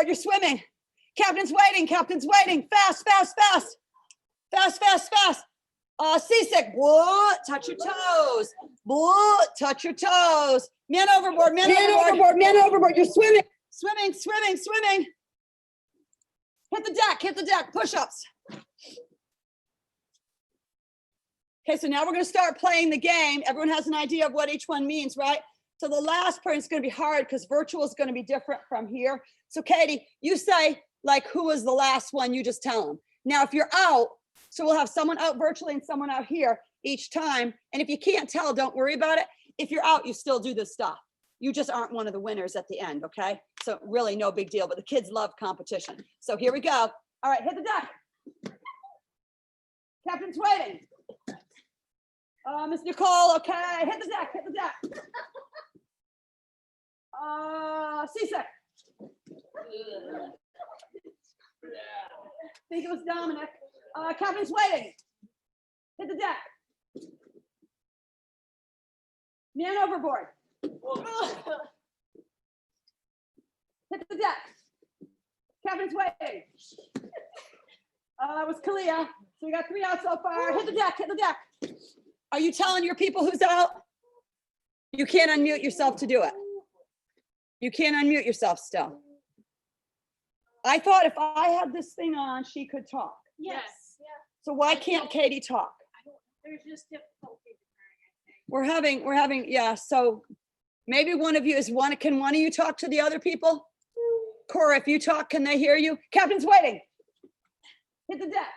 overboard, you're swimming. Captain's waiting, captain's waiting. Fast, fast, fast. Fast, fast, fast. Seasick, whoa, touch your toes. Whoa, touch your toes. Man overboard, man overboard, man overboard. You're swimming, swimming, swimming, swimming. Hit the deck, push-ups. Okay, so now we're gonna start playing the game. Everyone has an idea of what each one means, right? So the last part is gonna be hard because virtual is gonna be different from here. So Katie, you say like, who was the last one? You just tell them. Now, if you're out, so we'll have someone out virtually and someone out here each time. And if you can't tell, don't worry about it. If you're out, you still do this stuff. You just aren't one of the winners at the end, okay? So really no big deal, but the kids love competition. So here we go. All right, hit the deck. Captain's waiting. Miss Nicole, okay, hit the deck, hit the deck. Seasick. I think it was Dominic. Captain's waiting. Hit the deck. Man overboard. Hit the deck. Captain's waiting. It was Kalia. So we got 3 out so far. Hit the deck, hit the deck. Are you telling your people who's out? You can't unmute yourself to do it. You can't unmute yourself still. I thought if I had this thing on, she could talk. Yes. Yeah. So why can't Katie talk? There's just difficulty. We're having, yeah, so maybe one of you can one of you talk to the other people? Cora, if you talk, can they hear you? Captain's waiting. Hit the deck.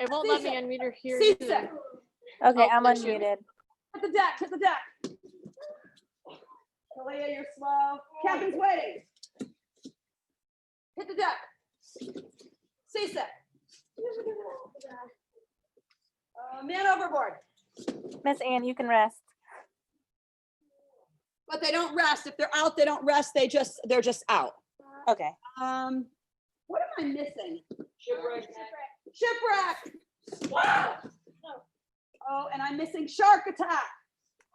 It won't let me unmute or hear Seasick. you. Okay, Oh, I'm there she is. unmuted. Hit the deck, hit the deck. Kalia, you're slow. Captain's waiting. Hit the deck. Seasick. Man overboard. Miss Ann, you can rest. But they don't rest. If they're out, they don't rest. They're just out. Okay. What am I missing? Shipwreck. Shipwreck. Oh, and I'm missing shark attack.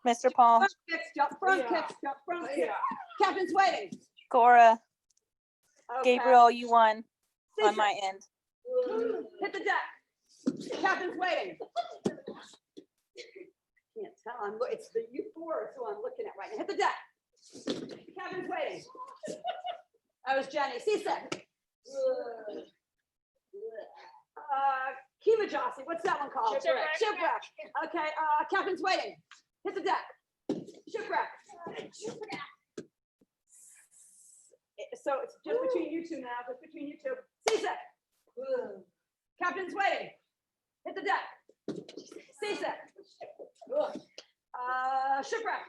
Mr. Paul, Front kicks, jump front kicks, jump front kicks. Captain's waiting. Cora, Okay. Gabriel, you won on Seasick. my end. Hit the deck. Captain's waiting. Can't tell. It's the U4 is who I'm looking at right now. Hit the deck. Captain's waiting. That was Jenny. Seasick. Kimajasi. What's that one called? Shipwreck. Shipwreck. Okay. Captain's waiting. Hit the deck. Shipwreck. So it's just between you two now. Just between you two. Seasick. Captain's waiting. Hit the deck. Seasick. Shipwreck.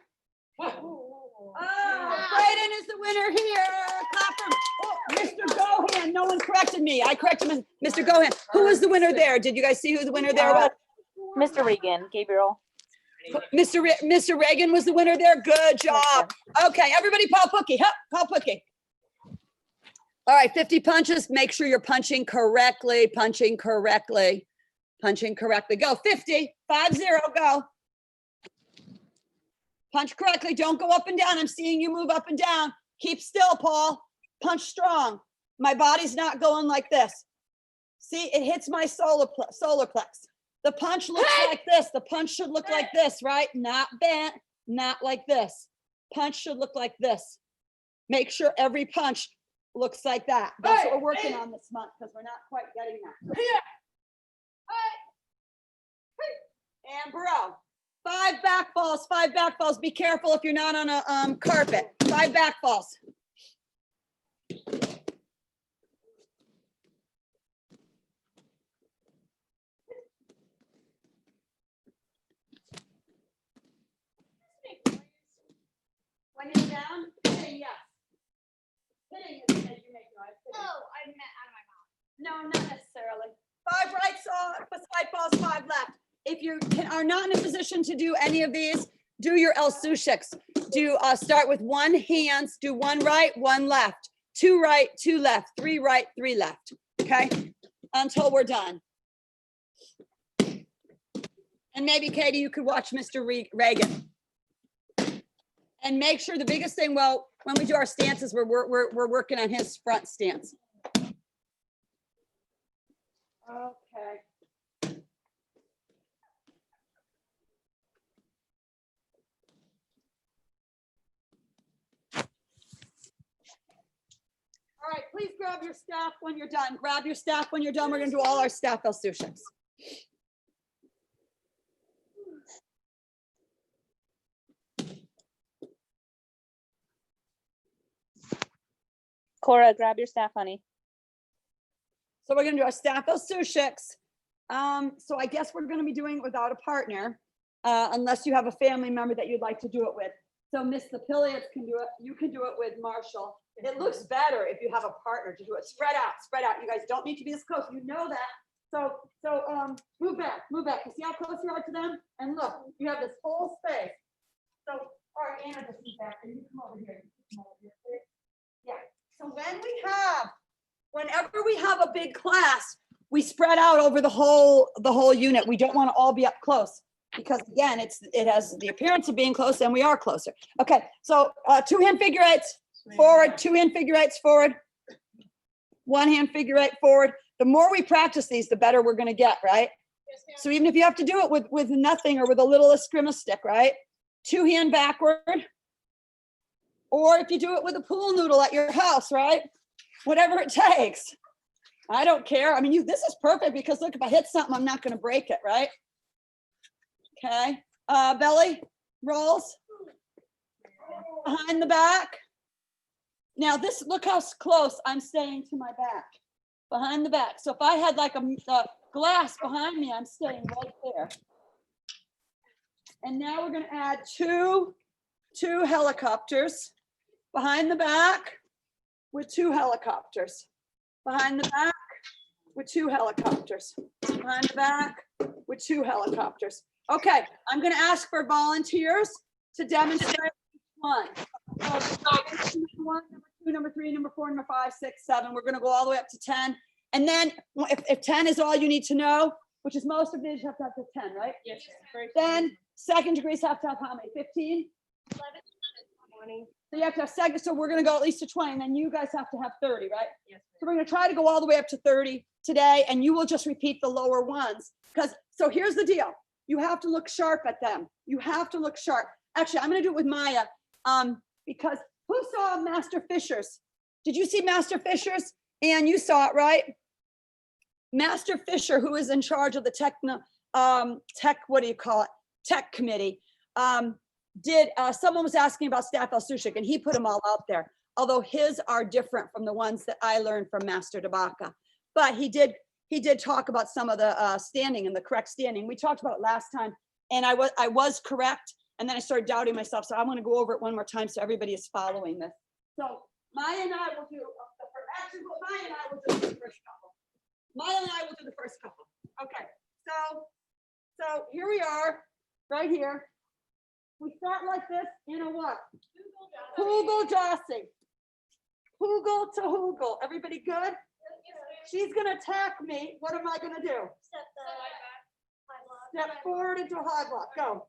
Brayden is the winner here. Clap for Mr. Gohan. No one corrected me. I corrected him. Mr. Gohan. Who was the winner there? Did you guys see who the winner there was? Mr. Regan, Gabriel. Mr. Reagan was the winner there. Good job. Okay, everybody, Paul Pookie. Hup, Paul Pookie. All right, 50 punches. Make sure you're punching correctly. Punching correctly. Punching correctly. Go 50. 50. Go. Punch correctly. Don't go up and down. I'm seeing you move up and down. Keep still, Paul. Punch strong. My body's not going like this. See, it hits my solar plex. The punch looks like this. The punch should look like this, right? Not bent, not like this. Punch should look like this. Make sure every punch looks like that. That's what we're working on this month because we're not quite getting that. And bro. 5 back falls, 5 back falls. Be careful if you're not on a carpet. 5 back falls. When you're down, hitting yes. Hitting is as you make noise. Hitting. Oh, I meant out of my mouth. No, not necessarily. 5 right side falls, 5 left. If you are not in a position to do any of these, do your El Sushiks. Do start with 1 hands, do 1 right, 1 left, 2 right, 2 left, 3 right, 3 left. Okay, until we're done. And maybe Katie, you could watch Mr. Reagan. And make sure the biggest thing, well, when we do our stances, we're working on his front stance. Okay. All right, please grab your staff when you're done. Grab your staff when you're done. We're gonna do all our staff L-Sushiks. Cora, grab your staff, honey. So we're gonna do our staff L-Sushiks. So I guess we're gonna be doing it without a partner, unless you have a family member that you'd like to do it with. So Miss the Pilliats can do it. You can do it with Marshall. It looks better if you have a partner to do it. Spread out, spread out. You guys don't need to be as close. You know that. So move back, move back. You see how close you are to them? And look, you have this whole space. So, all right, Anna, just move back and you come over here. You come over here. Yeah. So whenever we have a big class, we spread out over the whole unit. We don't want to all be up close because again, it has the appearance of being close and we are closer. Okay, so 2-hand figure eights forward, 2-hand figure eights forward, 1-hand figure eight forward. The more we practice these, the better we're going to get, right? So even if you have to do it with nothing or with a little Eskrima stick, right? 2-hand backward. Or if you do it with a pool noodle at your house, right? Whatever it takes. I don't care. I mean, this is perfect because look, if I hit something, I'm not going to break it, right? Okay. Belly rolls behind the back. Now this, look how close I'm staying to my back, behind the back. So if I had like a glass behind me, I'm staying right there. And now we're going to add two helicopters behind the back with 2 helicopters, behind the back with 2 helicopters, behind the back with 2 helicopters. Okay, I'm going to ask for volunteers to demonstrate each one. So, number 1, number 2, number 3, number 4, number 5, 6, 7. We're going to go all the way up to 10. And then if 10 is all you need to know, which is most of these, you have to have the 10, right? Yes, sir. Then second degrees have to have how many? 15? 11, 20. So you have to have second, so we're gonna go at least to 20, and then you guys have to have 30, right? Yes. So we're gonna try to go all the way up to 30 today, and you will just repeat the lower ones. Because, so here's the deal. You have to look sharp at them. You have to look sharp. Actually, I'm gonna do it with Maya, because who saw Master Fisher's? Did you see Master Fisher's? And you saw it, right? Master Fisher, who is in charge of the tech, what do you call it? Tech committee. Someone was asking about staff L-Sushik and he put them all out there. Although his are different from the ones that I learned from Master Dabaka. But he did talk about some of the standing and the correct standing. We talked about it last time and I was correct. And then I started doubting myself. So I'm going to go over it one more time so everybody is following this. So Maya and I will do, actually, Maya and I will do the first couple. Maya and I will do the first couple. Okay, so here we are, right here. We start like this in a what? Hugel Jossi. Hugel to Hugel. Everybody good? She's gonna attack me. What am I gonna do? Step forward into a high block. Go.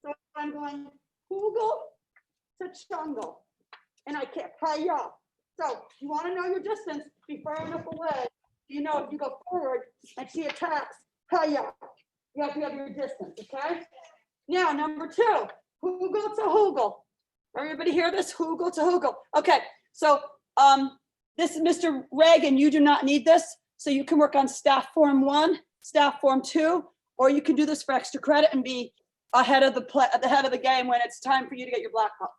So I'm going Hugel to Chungal. And I kick. Hi-ya. So you want to know your distance, be far enough away. You know, if you go forward and she attacks, hiya, you have to have your distance, okay? Now, number 2, Hugel to Hugel. Everybody hear this? Hugel to Hugel. Okay, so this is Mr. Reagan, you do not need this. So you can work on staff form 1, staff form 2, or you can do this for extra credit and be ahead of the head of the game when it's time for you to get your black belt.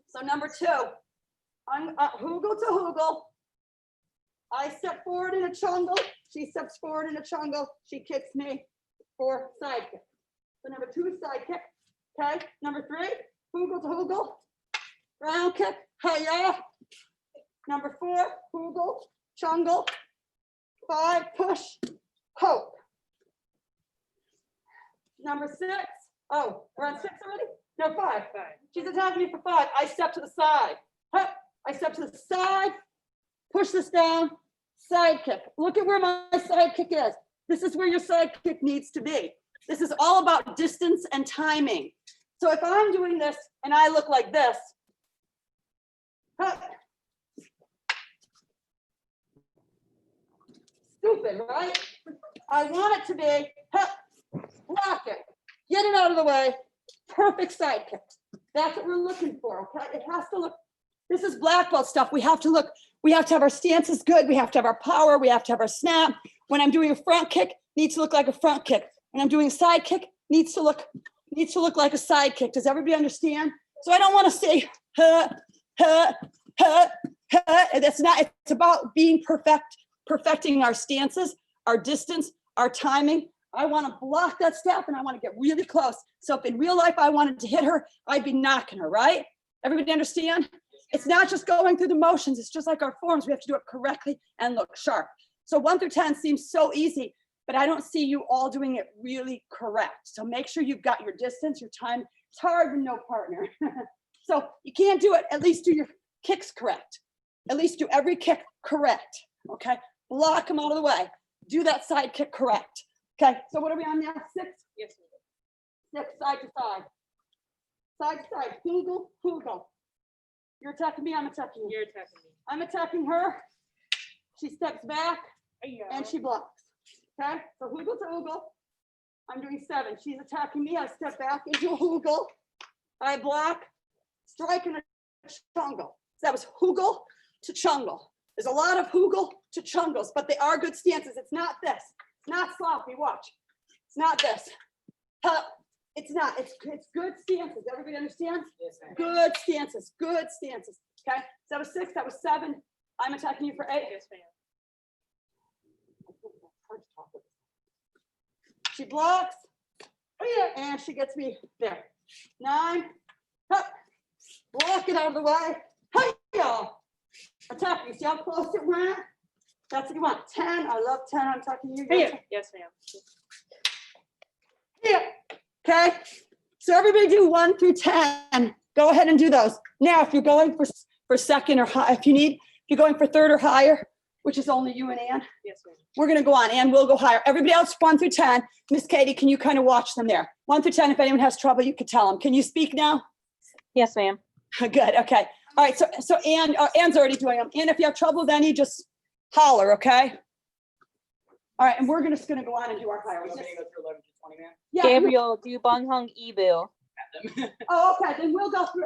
So number 2. I'm Hugel to Hugel. I step forward in a chungal. She steps forward in a chungal. She kicks me for side kick. So number 2 side kick. Okay. Number 3, Hugel to Hugel. Round kick. Hiya. Number 4, Hugel, chungal. 5, push, hope. Number 6. Oh, we're on 6 already? No, 5. She's attacking me for 5. I step to the side. Hup. I step to the side, push this down, side kick. Look at where my side kick is. This is where your side kick needs to be. This is all about distance and timing. So if I'm doing this and I look like this, huh, stupid, right? I want it to be, huh, block it, get it out of the way, perfect side kick. That's what we're looking for, okay? It has to look, this is black belt stuff. We have to look, we have to have our stances good. We have to have our power. We have to have our snap. When I'm doing a front kick, needs to look like a front kick. When I'm doing a side kick, needs to look like a side kick. Does everybody understand? So I don't want to say, huh, huh, huh, huh. That's not, it's about being perfecting our stances, our distance, our timing. I want to block that step and I want to get really close. So if in real life I wanted to hit her, I'd be knocking her, right? Everybody understand? It's not just going through the motions. It's just like our forms. We have to do it correctly and look sharp. So 1 through 10 seems so easy, but I don't see you all doing it really correct. So make sure you've got your distance, your time. It's hard with no partner. So you can't do it. At least do your kicks correct. At least do every kick correct. Okay. Block them out of the way. Do that side kick correct. Okay. So what are we on now? 6? Yes. 6, side to side. Side to side. Hugel, Hugel. You're attacking me, I'm attacking you. You're attacking me. I'm attacking her. She steps back Yeah. and she blocks. Okay, so Hugel to Hugel. I'm doing 7. She's attacking me. I step back into a Hugel. I block, strike and a chungle. So that was Hugel to chungle. There's a lot of Hugel to chungles, but they are good stances. It's not this. It's not sloppy. Watch. It's not this. It's not. It's good stances. Everybody understand? Yes, ma'am. Good stances. Good stances. Okay. So that was 6. That was 7. I'm attacking you for 8. Yes, ma'am. She blocks. And she gets me there. 9. Hup. Block it out of the way. Hiya. Attack me. See how close it went? That's what you want. 10. I love 10. I'm talking to you. Here. Yes, ma'am. Here. Okay. So everybody do 1 through 10. Go ahead and do those. Now, if you're going for second or high, if you're going for third or higher, which is only you and Ann, Yes, ma'am. we're going to go on. Ann will go higher. Everybody else, 1 through 10. Miss Katie, can you kind of watch them there? 1 through 10. If anyone has trouble, you could tell them. Can you speak now? Yes, ma'am. Good. Okay. All right. So Ann, Ann's already doing them. And if you have trouble, then you just holler. Okay. All right. And we're just going to go on and do our higher. Want me to go through 11 to 20, man? Yeah. Gabriel, do Bong Hung Ibu. Oh, okay. Then we'll go through.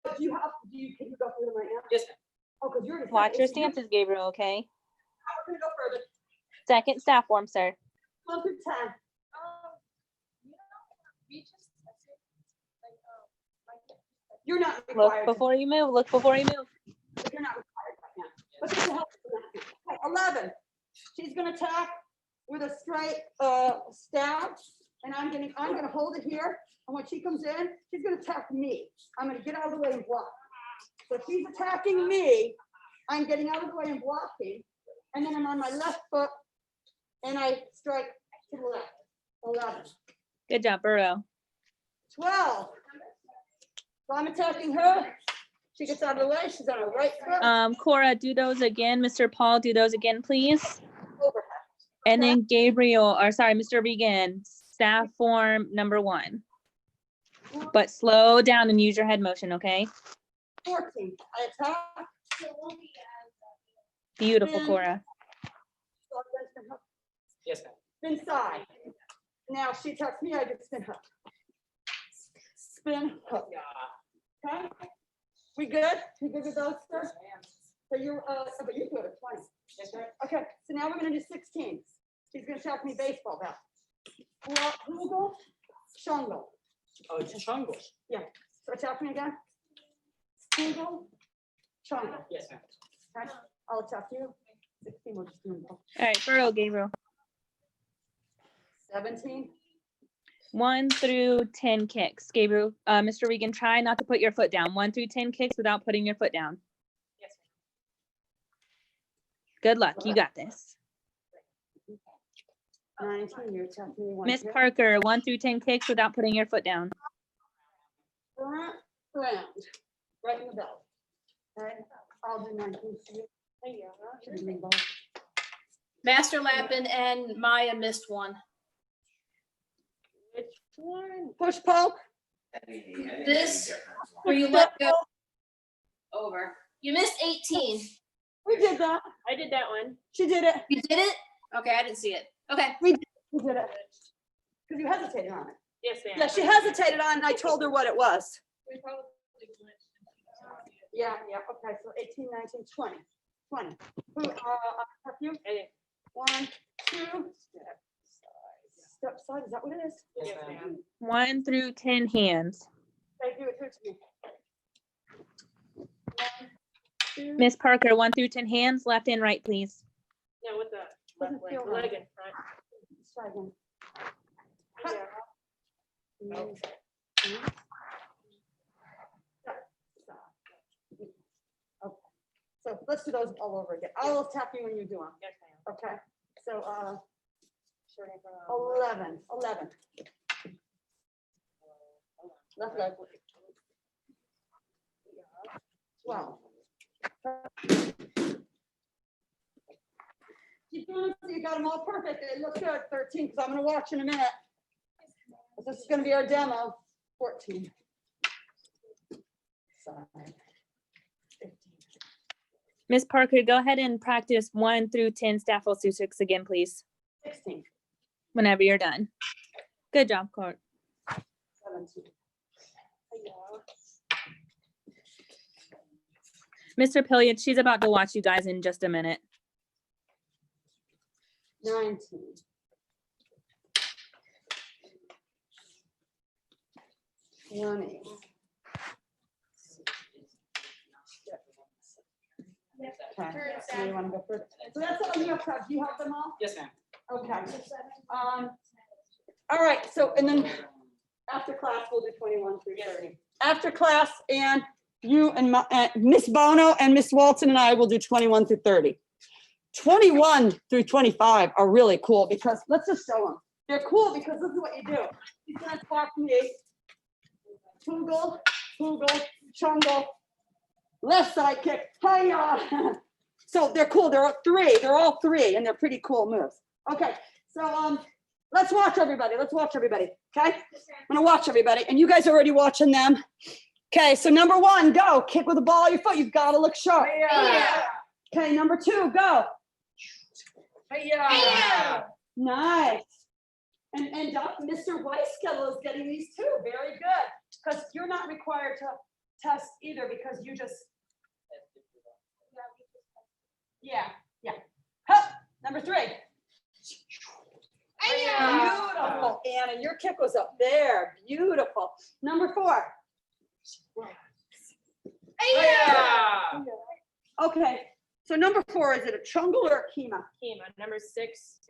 Can you go through them right now? Yes, ma'am. Oh, because you're. Watch your stances, Gabriel, okay? We're going to go further. Second staff form, sir. 1 through 10. You're not Look required. before you move. Look before you move. You're not required right now. But this will help you. Okay, 11. She's going to attack with a straight stab, and I'm going to hold it here. And when she comes in, she's going to attack me. I'm going to get out of the way and block. So if she's attacking me, I'm getting out of the way and blocking, and then I'm on my left foot, and I strike to the left. 11. Good job, Burrow. 12. So I'm attacking her. She gets out of the way. She's on her right foot. Cora, do those again. Mr. Paul, do those again, please. Overhead. And then Gabriel, or sorry, Mr. Regan, staff form number 1. But slow down and use your head motion, okay? 14. I attack. Beautiful, And- Cora. Yes, ma'am. Spin side. Now she attacks me. I get spin hook. Spin hook. Okay. We good? We good with those, sir? Yes, ma'am. So you're, but you're good at 20. Yes, ma'am. Okay, so now we're gonna do 16. She's gonna attack me baseball bat. Hugel, Shungle. Oh, it's Chungle. So attack me again. Hugel, Shungle. Yes, ma'am. Okay, I'll attack you. 16, we'll just do them both. All right, Burrow, Gabriel. 17. 1 through 10 kicks. Gabriel, Mr. Regan, try not to put your foot down. 1 through 10 kicks without putting your foot down. Yes, Good luck. You got this. 19, you're attacking me. one Miss here. Parker, 1 through 10 kicks without putting your foot down. Front, round, right in the belt. Okay, I'll do 19 for you. Should be both. Master Lappin and Maya missed one. Which one? Push poke, This, where you let go over. You missed 18. We did that. I did that one. She did it. You did it? Okay, I didn't see it. Okay. We did it. Because you hesitated on it. Yes, ma'am. Yeah, she hesitated on it and I told her what it was. Yeah, okay, so 18, 19, 20. 20. Who, have you? Okay. 1, 2. Step side, is that what it is? Yes, ma'am. 1 through 10 hands. Okay, do it to me. 1, 2. Miss Parker, 1 through 10 hands, left and right, please. No, with the Doesn't left leg, feel the right. leg in front. Let's try again. Yeah. Okay. So let's do those all over again. I'll tap you when you do them. Yes, ma'am. Okay, so, Starting from, 11. Left leg. 12. Keep going until you got them all perfect. It looks good. 13, because I'm gonna watch in a minute. This is gonna be our demo. 14. Side. 15. Miss Parker, go ahead and practice 1 through 10 Staffel Sussex again, please, 16. whenever you're done. Good job, Court. 17. Mr. Pilliard, she's about to watch you guys in just a minute. 19. 20. Okay, so you want to go first? So that's all you have, Todd. Do you have them all? Yes, ma'am. Okay. All right, so, and then after class, we'll do 21 through 30. After class, and you and Miss Bono and Miss Walton and I will do 21 through 30. 21 through 25 are really cool because, let's just show them. They're cool because this is what you do. You're gonna talk me, Hoogle, Chungle, left side kick, hiya. So they're cool, they're all three, and they're pretty cool moves. Okay, so let's watch everybody, okay? I'm gonna watch everybody, and you guys are already watching them. Okay, so number 1, go, kick with the ball of your foot, you've gotta look sharp. Yeah. Okay, number 2, go. Yeah. Nice. And Mr. Weiskettle is getting these too, very good, because you're not required to test either, because you just, yeah. Hup, number 3. Beautiful, Anna, your kick was up there, beautiful. Number 4. Okay, so number 4, is it a chungle or a kima? Kima, number 6 is.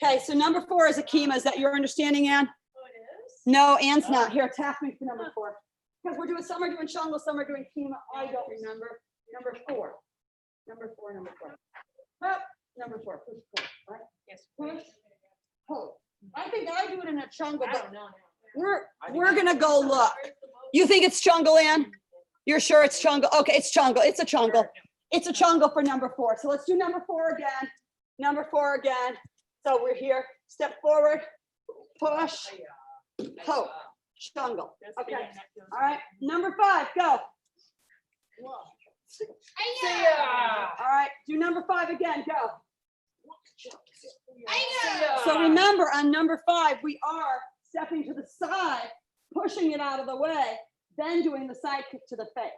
Okay, so number 4 is a kima, is that your understanding, Ann? Oh, it is? No, Ann's not, here, tap me for number 4. Because some are doing chungle, some are doing kima, I don't remember. Number 4. Hup, number 4, push, pull, right? Yes. Push, pull. I think I do it in a chungle, I but don't know. we're gonna go look. You think it's chungle, Ann? You're sure it's chungle? Okay, it's chungle, it's a chungle. It's a chungle for number 4. So let's do number 4 again. Number 4 again. So we're here, step forward, push, pull, chungle. Okay, all right, number 5, go. All right, do number 5 again, go. So remember, on number 5, we are stepping to the side, pushing it out of the way, then doing the side kick to the face.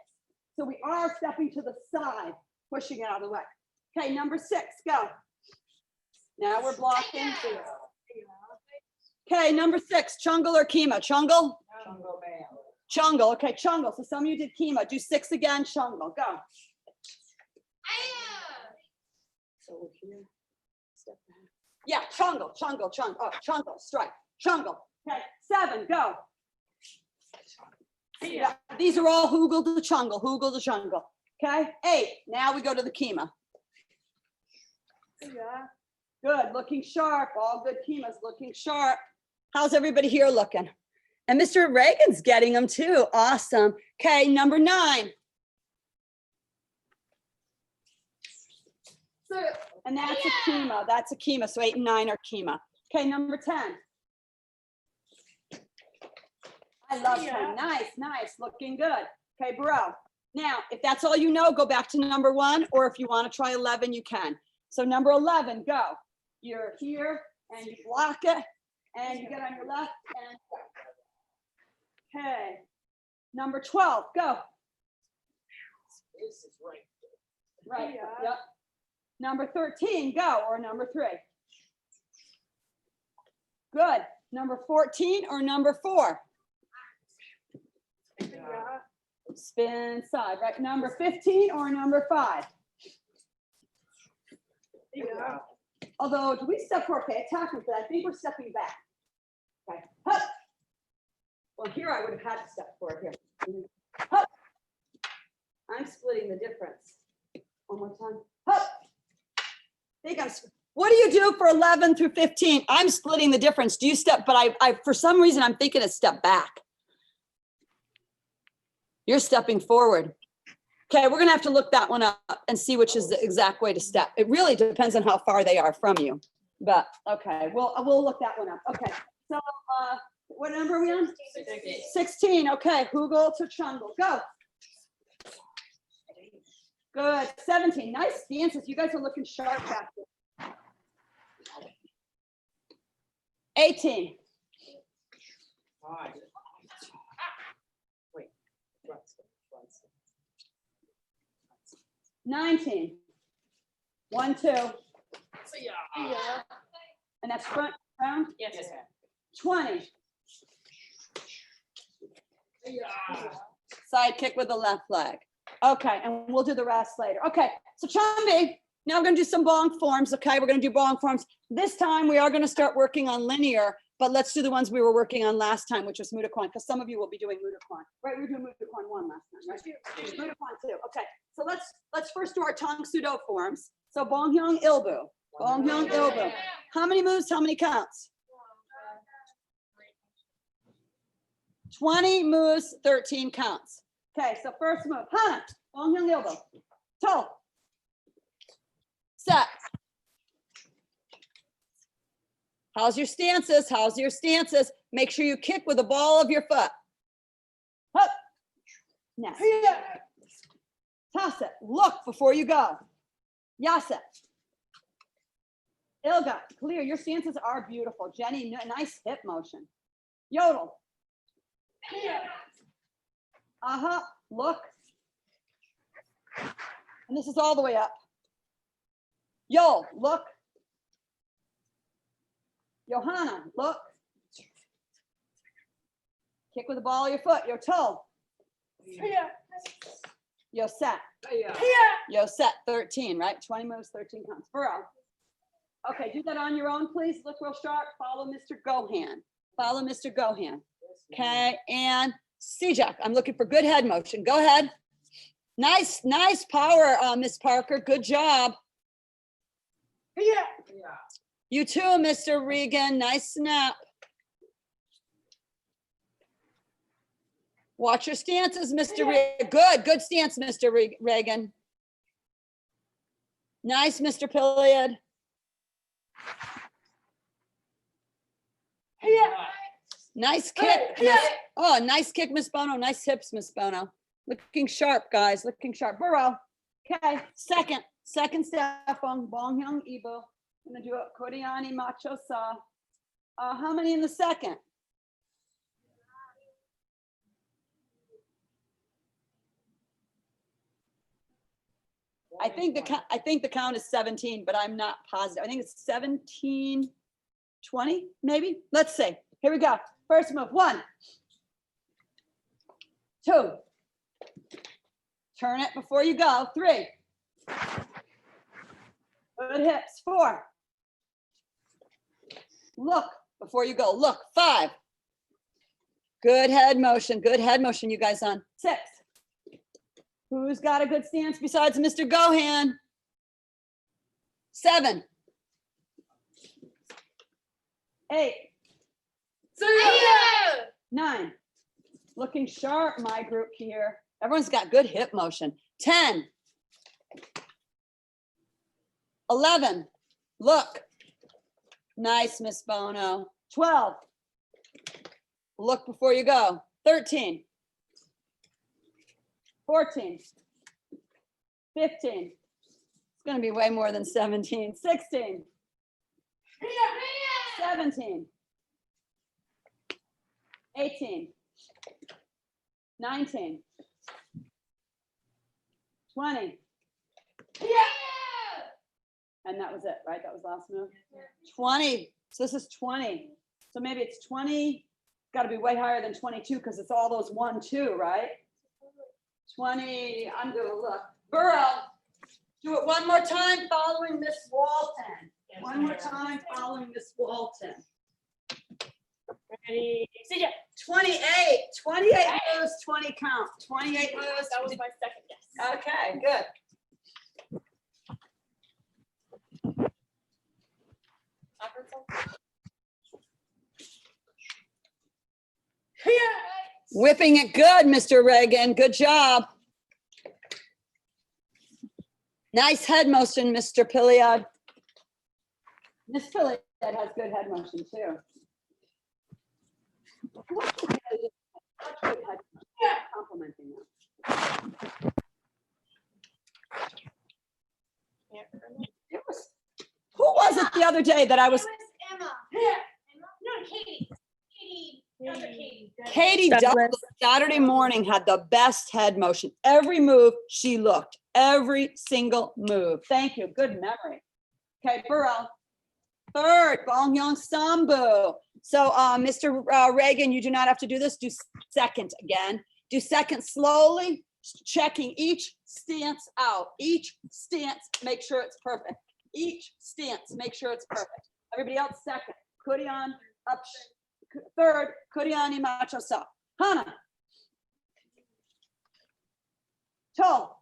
So we are stepping to the side, pushing it out of the way. Okay, number 6, go. Now we're blocking. Okay, number 6, chungle or kima? Chungle? Chungo man. Chungle, okay, chungle. So some of you did kima. Do 6 again, chungle, go. So we're here, step back. Yeah, chungle, chungle, strike, chungle. Okay, 7, go. Yeah, these are all hoogle to chungle, okay? 8, now we go to the kima. Good, looking sharp, all good kimas, looking sharp. How's everybody here looking? And Mr. Reagan's getting them too, awesome. Okay, number 9. And that's a kima, so 8 and 9 are kima. Okay, number 10. I love Yeah. 10. Nice, nice, looking good. Okay, bro. Now, if that's all you know, go back to number 1, or if you want to try 11, you can. So number 11, go. You're here and you block it and you get on your left and go. Okay. Number 12, go. This is right. Right, Yeah. yep. Number 13, go, or number 3. Good. Number 14 or number 4? Yeah. Spin side, right? Number 15 or number 5? Yeah. Although, do we step forward? Okay, attack me, but I think we're stepping back. Okay. Hup. Well, here I would have had to step forward here. Hup. I'm splitting the difference. One more time. Hup. What do you do for 11 through 15? I'm splitting the difference. Do you step, but I for some reason, I'm thinking a step back. You're stepping forward. Okay, we're gonna have to look that one up and see which is the exact way to step. It really depends on how far they are from you. But, okay, we'll look that one up. Okay, so, what number are we on? 16, okay, Hugel to Chungle, go. Good, 17, nice stances. You guys are looking sharp back there. 18, 5. Wait. Right. 19. 1, 2, Yeah. and that's front round. Yes. 20, Yeah. side kick with the left leg. Okay, and we'll do the rest later. Okay, so Chambi, now we're gonna do some bong forms, okay? We're gonna do bong forms. This time we are gonna start working on linear, but let's do the ones we were working on last time, which was Mudokwan, because some of you will be doing Mudokwan. Right, we were doing Mudokwan 1 last time, right? Mudokwan 2, okay. So let's first do our Tong Sudo forms. So Bong Hyung Ilbu, Bong Hyung Ilbu. How many moves, how many counts? 20 moves, 13 counts. Okay, so first move, Hana, Bong Hyung Ilbu. Toe. Set. How's your stances? How's your stances? Make sure you kick with the ball of your foot. Hup. Next. Toss it. Look before you go. Yasa. Ilga, clear. Your stances are beautiful. Jenny, nice hip motion. Yodel. Look. And this is all the way up. Yo, look. Johanna, look. Kick with the ball of your foot, your toe. Yo set. Yo set, 13, right? 20 moves, 13 counts. Burrow. Okay, do that on your own, please. Look real sharp. Follow Mr. Gohan. Follow Mr. Gohan. Okay, and Sejak, I'm looking for good head motion. Go ahead. Nice power, Miss Parker. Good job. You too, Mr. Regan. Nice snap. Watch your stances, Mr. Regan. Good stance, Mr. Regan. Nice, Mr. Pilliard. Nice kick. Oh, nice kick, Miss Bono. Nice hips, Miss Bono. Looking sharp, guys. Looking sharp. Burrow. Okay, second step on Bong Hyung Ibu. I'm gonna do a Koreani Macho Sa. How many in the second? I think the count is 17, but I'm not positive. I think it's 17, 20, maybe. Let's see. Here we go. First move. 1, 2. Turn it before you go. 3. Good hips. 4. Look before you go. Look. 5. Good head motion. Good head motion, you guys on. 6. Who's got a good stance besides Mr. Gohan? 7. 8. 9. Looking sharp, my group here. Everyone's got good hip motion. 10. 11. Look. Nice, Miss Bono. 12. Look before you go. 13, 14, 15. It's gonna be way more than 17, 16, 17, 18, 19, 20. And that was it, right? That was last move? 20. So this is 20. So maybe it's 20. Got to be way higher than 22 because it's all those 1, 2, right? 20. I'm going to look. Burrow, do it one more time following Miss Walton. One more time following Miss Walton. Ready? See ya. 28. 28 moves, 20 count. 28 moves. That was my second guess. Okay, good. Whipping it good, Mr. Reagan. Good job. Nice head motion, Mr. Piliad. Miss Piliad has good head motion too. Complimenting them. It was, who was it the other day that I was? It was Emma. No, Katie. Katie. Other Katie. Katie Douglas. Douglas Saturday morning had the best head motion. Every move she looked, every single move. Thank you. Good memory. Okay, Burrell. Third, Bong Young Sambu. So, Mr. Reagan, you do not have to do this. Do second again. Do second slowly, checking each stance out. Each stance, make sure it's perfect. Each stance, make sure it's perfect. Everybody else, second. Kudian, up. Third, Kudiani Macho Sa. Hana. Toe.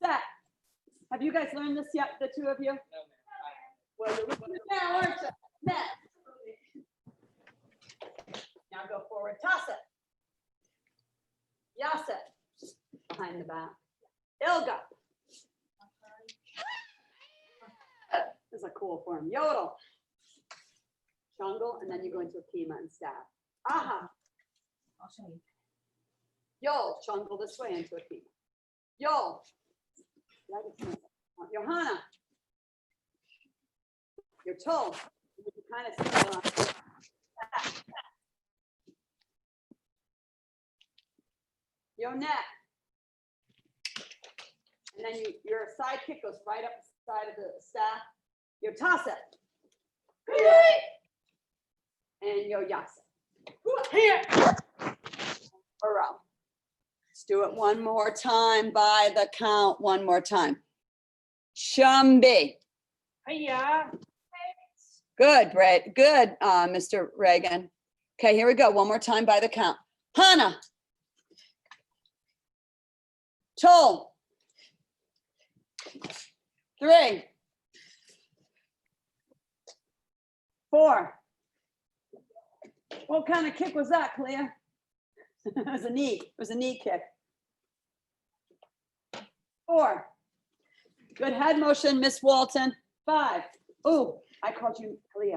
Set. Have you guys learned this yet, the two of you? Well, you're now, aren't you? Net. Now go forward, toss it. Yas it. Behind the back. Ilga. This is a cool form. Yodel. Jungle, and then you go into a Kima and stab. Aha. I'll show you. Yol, jungle this way into a Kima. Yol. Johanna. Your toe. You can kind of see it on. Your neck. And then your side kick goes right up the side of the staff. Your toss it. And your yasa. Burrow. Let's do it one more time by the count. One more time. Shumbi. Hiya. Good, Brett. Good, Mr. Reagan. Okay, here we go. One more time by the count. Hana. Tol. 3. 4. What kind of kick was that, Clea? It was a knee. It was a knee kick. 4. Good head motion, Miss Walton. 5. Ooh, I called you Clea.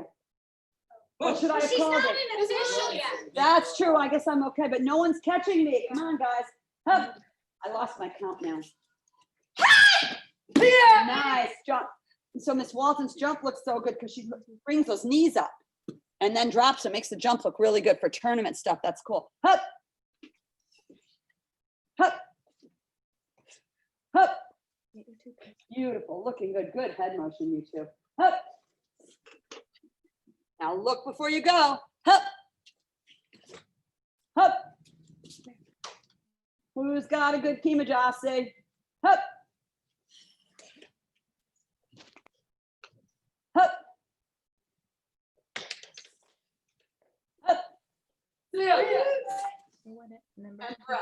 What should I have She's called not it? in a position yet. That's true. I guess I'm okay, but no one's catching me. Come on, guys. Hup. I lost my count now. Nice jump. So Miss Walton's jump looks so good because she brings those knees up and then drops them. Makes the jump look really good for tournament stuff. That's cool. Hup. Hup. Hup. Beautiful. Looking good. Good head motion, you two. Hup. Now look before you go. Hup. Hup. Who's got a good Kimajase? Hup. Hup. Hup. And throw.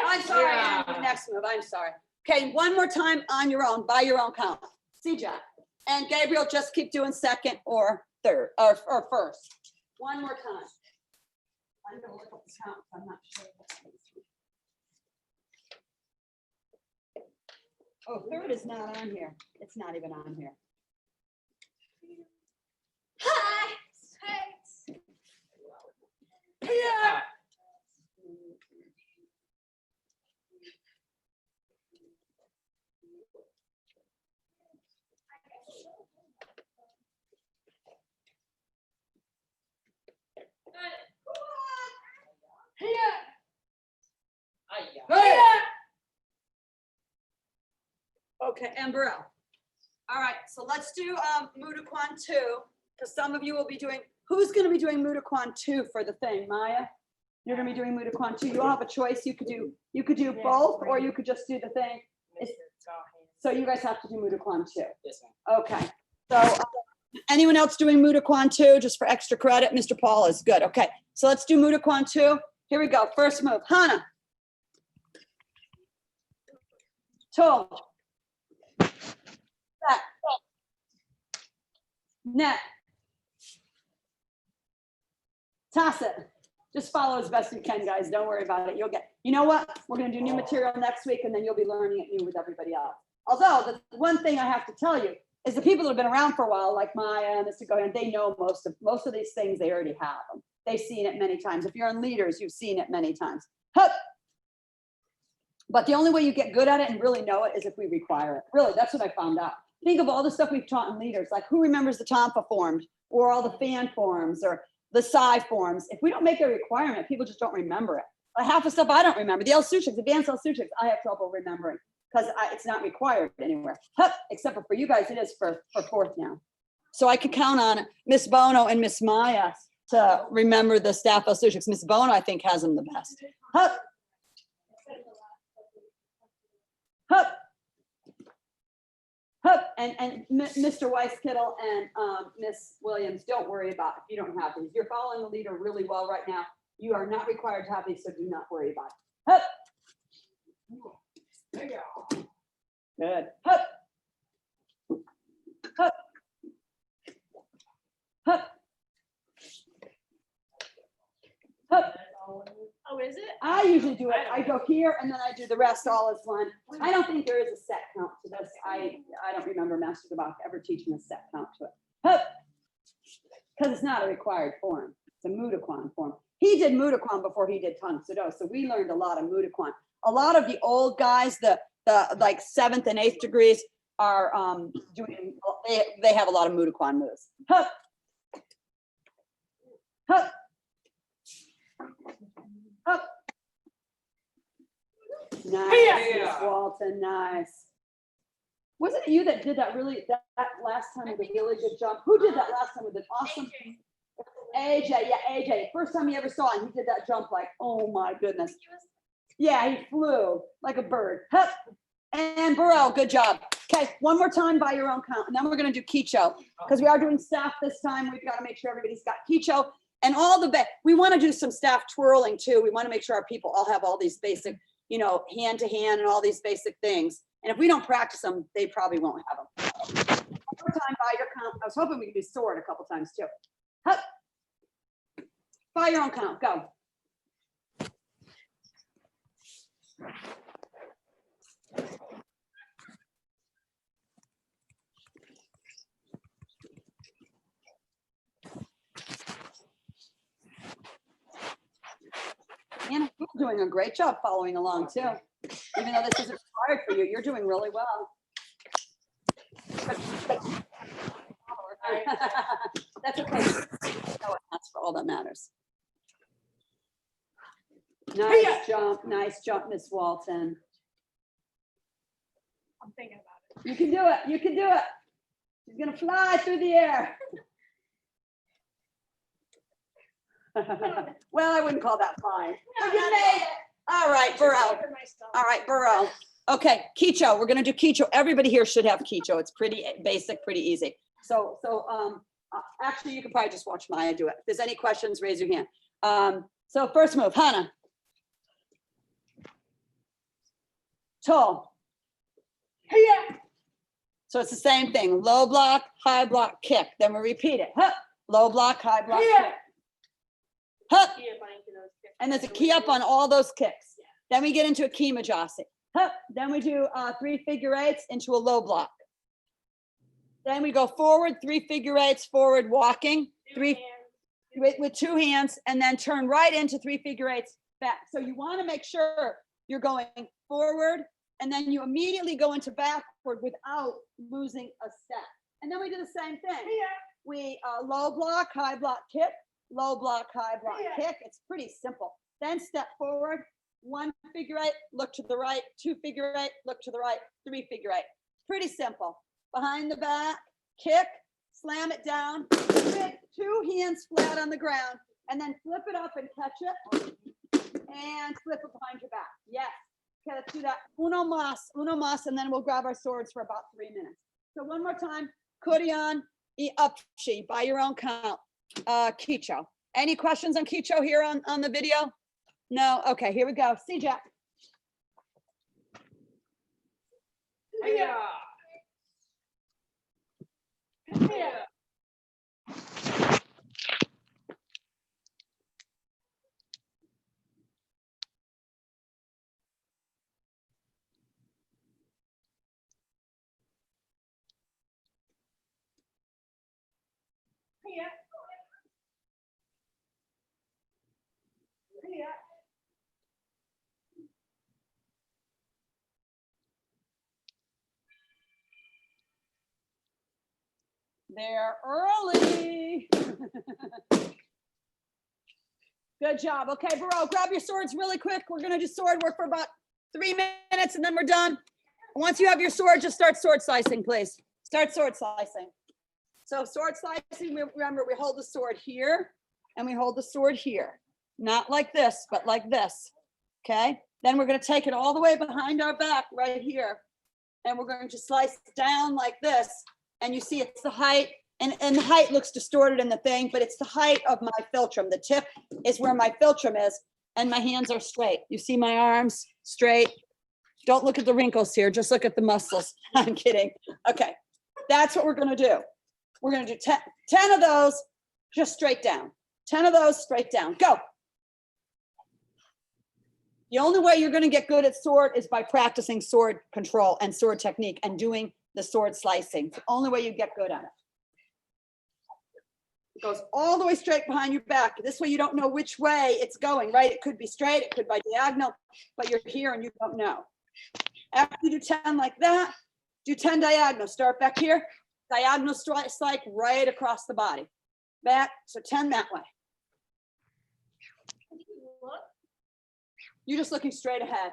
I'm sorry, Aaron, next move, I'm sorry. Okay, one more time on your own, by your own count. See, Jack. And Gabriel, just keep doing second or third, or first. One more time. I'm gonna look up the count, I'm not sure. Oh, third is not on here. It's not even on here. Hi. Yeah. Okay, and Burrell. All right, so let's do Mudokwan 2, because some of you will be doing, who's gonna be doing Mudokwan 2 for the thing, Maya? You're gonna be doing Mudokwan 2. You'll have a choice. You could do both, or you could just do the thing. So you guys have to do Mudokwan 2. Yes, ma'am. Okay, so anyone else doing Mudokwan 2, just for extra credit? Mr. Paul is good. Okay, so let's do Mudokwan 2. Here we go. First move, Hannah. Toe. Back. Net. Toss it. Just follow as best you can, guys. Don't worry about it. You'll get, you know what? We're gonna do new material next week, and then you'll be learning it new with everybody else. Although, the one thing I have to tell you is the people that have been around for a while, like Maya and Mr. Goyan, they know most of these things. They already have them. They've seen it many times. If you're in leaders, you've seen it many times. Hup. But the only way you get good at it and really know it is if we require it. Really, that's what I found out. Think of all the stuff we've taught in leaders, like who remembers the TOMFA forms, or all the FAN forms, or the PSI forms. If we don't make a requirement, people just don't remember it. Like half the stuff I don't remember. The L-Sutrix, advanced L-Sutrix, I have trouble remembering because it's not required anywhere. Hup, except for you guys, it is for fourth now. So I could count on Miss Bono and Miss Maya to remember the staff L-Sutrix. Miss Bono, I think, has them the best. Hup. Hup. Hup, and Mr. Weiss-Kittle and Miss Williams, don't worry about it if you don't have these. You're following the leader really well right now. You are not required to have these, so do not worry about it. Hup. Good. Hup. Hup. Hup. Hup. Oh, is it? I usually do it. I go here and then I do the rest all as one. I don't think there is a set count to this. I don't remember Master Gabak ever teaching a set count to it. Hup. Because it's not a required form. It's a Mudokwan form. He did Mudokwan before he did Tang Soo Do, so we learned a lot of Mudokwan. A lot of the old guys, the like 7th and 8th degrees are doing, they have a lot of Mudokwan moves. Hup. Hup. Hup. Nice, Miss Walton, nice. Wasn't it you that did that really, that last time with a really good jump? Who did that last time with an awesome? AJ, yeah, AJ. First time he ever saw it, he did that jump like, oh my goodness. Yeah, he flew like a bird. Hup. And Burrell, good job. Okay, one more time by your own count, and then we're gonna do Kicho. Because we are doing staff this time, we've got to make sure everybody's got Kicho. And all the, we want to do some staff twirling too. We want to make sure our people all have all these basic, you know, hand to hand and all these basic things. And if we don't practice them, they probably won't have them. One more time by your count. I was hoping we could do sword a couple times too. Hup. By your own count, go. Anna, you're doing a great job following along too. Even though this isn't required for you, you're doing really well. That's okay. No, that's for all that matters. Nice jump, Miss Walton. I'm thinking about it. You can do it, you can do it. She's gonna fly through the air. Well, I wouldn't call that flying. But you made it. All right, Burrell. All right, Burrell. Okay, Kicho, we're gonna do Kicho. Everybody here should have Kicho. It's pretty basic, pretty easy. So actually you could probably just watch Maya do it. If there's any questions, raise your hand. So first move, Hannah. Toe. Yeah. So it's the same thing, low block, high block, kick. Then we repeat it. Hup, low block, high block, kick. Hup. And there's a key up on all those kicks. Then we get into a Kimajasi. Hup. Then we do 3 figure eights into a low block. Then we go forward, 3 figure eights, forward walking. 3. with 2 hands, and then turn right into 3 figure eights back. So you want to make sure you're going forward, and then you immediately go into backward without losing a step. And then we do the same thing. We low block, high block, kick, low block, high block, kick. It's pretty simple. Then step forward, 1 figure eight, look to the right, 2 figure eight, look to the right, 3 figure eight. Pretty simple. Behind the back, kick, slam it down, with 2 hands flat on the ground, and then flip it up and catch it, and flip it behind your back. Yes. Okay, let's do that. Uno mas, and then we'll grab our swords for about 3 minutes. So one more time, Kurian, Upshi, by your own count. Kicho. Any questions on Kicho here on the video? No? Okay, here we go. See Jack. Yeah. Yeah. They're early. Good job. Okay, Bro, grab your swords really quick. We're gonna do sword work for about 3 minutes and then we're done. Once you have your sword, just start sword slicing, please. Start sword slicing. So sword slicing, remember, we hold the sword here and we hold the sword here. Not like this, but like this, okay? Then we're gonna take it all the way behind our back right here. And we're going to slice down like this. And you see it's the height, and the height looks distorted in the thing, but it's the height of my philtrum. The tip is where my philtrum is, and my hands are straight. You see my arms straight. Don't look at the wrinkles here, just look at the muscles. I'm kidding. Okay, that's what we're gonna do. We're gonna do 10 of those, just straight down. 10 of those straight down, go. The only way you're gonna get good at sword is by practicing sword control and sword technique and doing the sword slicing. It's the only way you get good at it. It goes all the way straight behind your back. This way you don't know which way it's going, right? It could be straight, it could be diagonal, but you're here and you don't know. After you do 10 like that, do 10 diagonal. Start back here, diagonal strike right across the body. Back, so 10 that way. You're just looking straight ahead.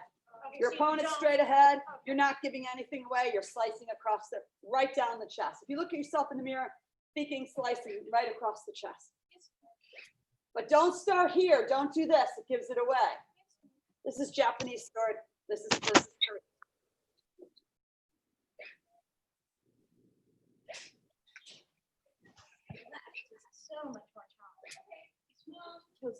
Your opponent's straight ahead. You're not giving anything away. You're slicing across the, right down the chest. If you look at yourself in the mirror, thinking slicing right across the chest. But don't start here. Don't do this. It gives it away. This is Japanese sword. This is this. So much more chocolate.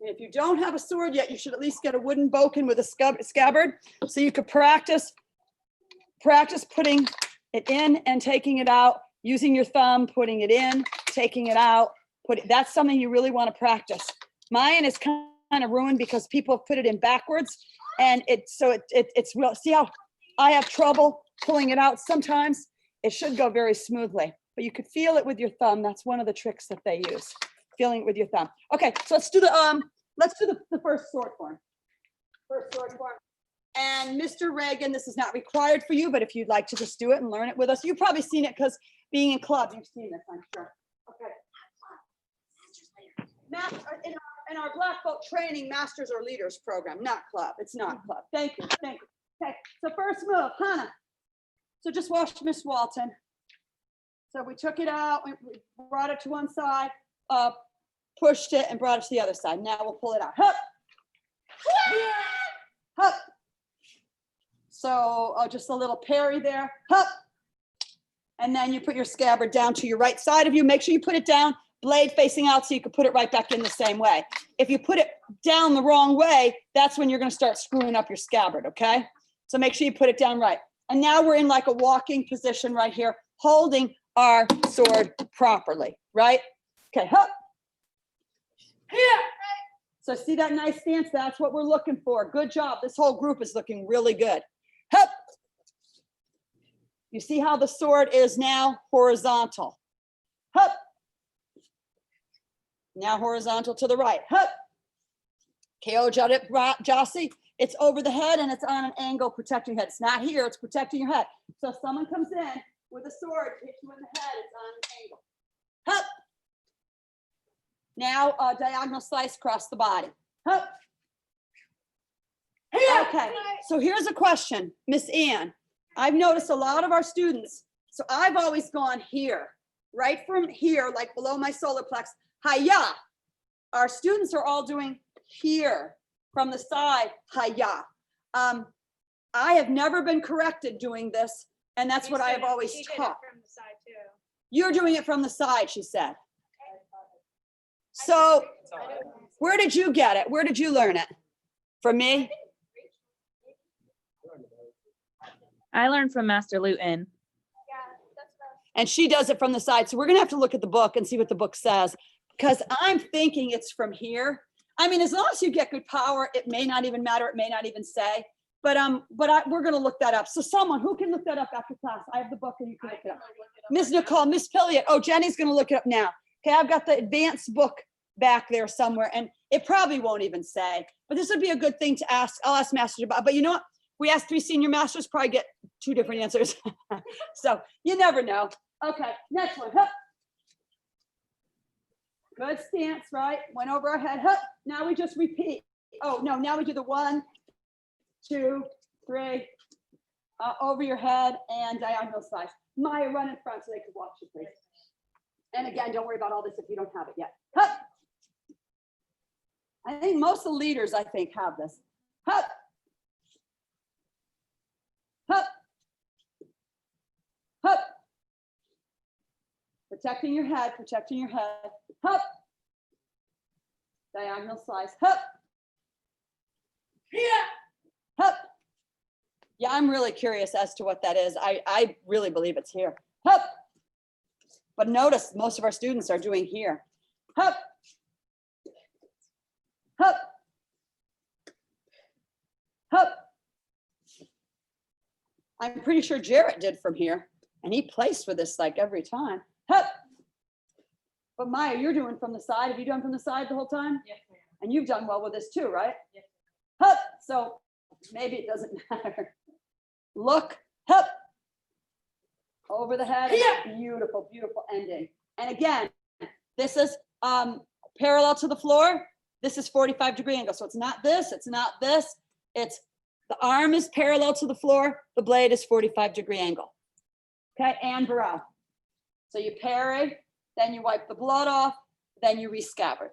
If you don't have a sword yet, you should at least get a wooden bokken with a scabbard, so you could practice putting it in and taking it out, using your thumb, putting it in, taking it out. That's something you really want to practice. Mine is kind of ruined because people have put it in backwards, and it's real. See how I have trouble pulling it out sometimes? It should go very smoothly, but you could feel it with your thumb. That's one of the tricks that they use. Feeling it with your thumb. Okay, so let's do the first sword form. First sword form. And Mr. Reagan, this is not required for you, but if you'd like to just do it and learn it with us, you've probably seen it because being in club, you've seen this, I'm sure. Okay. In our black belt training, masters or leaders program, not club. It's not club. Thank you. Thank you. Okay. So first move, Hannah. So just watch Miss Walton. So we took it out, we brought it to one side, pushed it and brought it to the other side. Now we'll pull it out. Hup. Hup. So just a little parry there. Hup. And then you put your scabbard down to your right side of you. Make sure you put it down, blade facing out, so you can put it right back in the same way. If you put it down the wrong way, that's when you're going to start screwing up your scabbard, okay? So make sure you put it down right. And now we're in like a walking position right here, holding our sword properly, right? Okay, hup. Here. So see that nice stance? That's what we're looking for. Good job. This whole group is looking really good. Hup. You see how the sword is now horizontal. Hup. Now horizontal to the right. Hup. KO Jossie. It's over the head and it's on an angle protecting your head. It's not here, it's protecting your head. So if someone comes in with a sword, hits you in the head, it's on an angle. Hup. Now diagonal slice across the body. Hup. Okay, so here's a question, Miss Ann. I've noticed a lot of our students, so I've always gone here, right from here, like below my solar plex, hiya. Our students are all doing here from the side, hiya. I have never been corrected doing this, and that's what I have always taught. You're doing it from the side, she said. So where did you get it? Where did you learn it? From me? I learned from Master Luton. And she does it from the side. So we're gonna have to look at the book and see what the book says, because I'm thinking it's from here. I mean, as long as you get good power, it may not even matter. It may not even say, but we're gonna look that up. So someone who can look that up after class? I have the book and you can look it up. Ms. Nicole, Miss Pilliot. Oh, Jenny's gonna look it up now. Okay, I've got the advanced book back there somewhere, and it probably won't even say, but this would be a good thing to ask. I'll ask Master about, but you know what? We asked 3 senior masters, probably get 2 different answers. So you never know. Okay, next one. Hup. Good stance, right? Went over our head. Hup. Now we just repeat. Oh, no, now we do the 1, 2, 3, over your head and diagonal slice. Maya, run in front so they can watch you, please. And again, don't worry about all this if you don't have it yet. Hup. I think most of the leaders, I think, have this. Hup. Hup. Hup. Protecting your head, protecting your head. Hup. Diagonal slice. Hup. Hup. Yeah, I'm really curious as to what that is. I really believe it's here. Hup. But notice most of our students are doing here. Hup. Hup. Hup. I'm pretty sure Jarrett did from here, and he placed with this like every time. Hup. But Maya, you're doing from the side. Have you done from the side the whole time? Yes, ma'am. And you've done well with this too, right? Yes. Hup. So maybe it doesn't matter. Look. Hup. Over the head. Beautiful, beautiful ending. And again, this is parallel to the floor. This is 45-degree angle. So it's not this, it's not this. It's the arm is parallel to the floor. The blade is 45-degree angle. Okay, and Burrell. So you parry, then you wipe the blood off, then you rescabbard.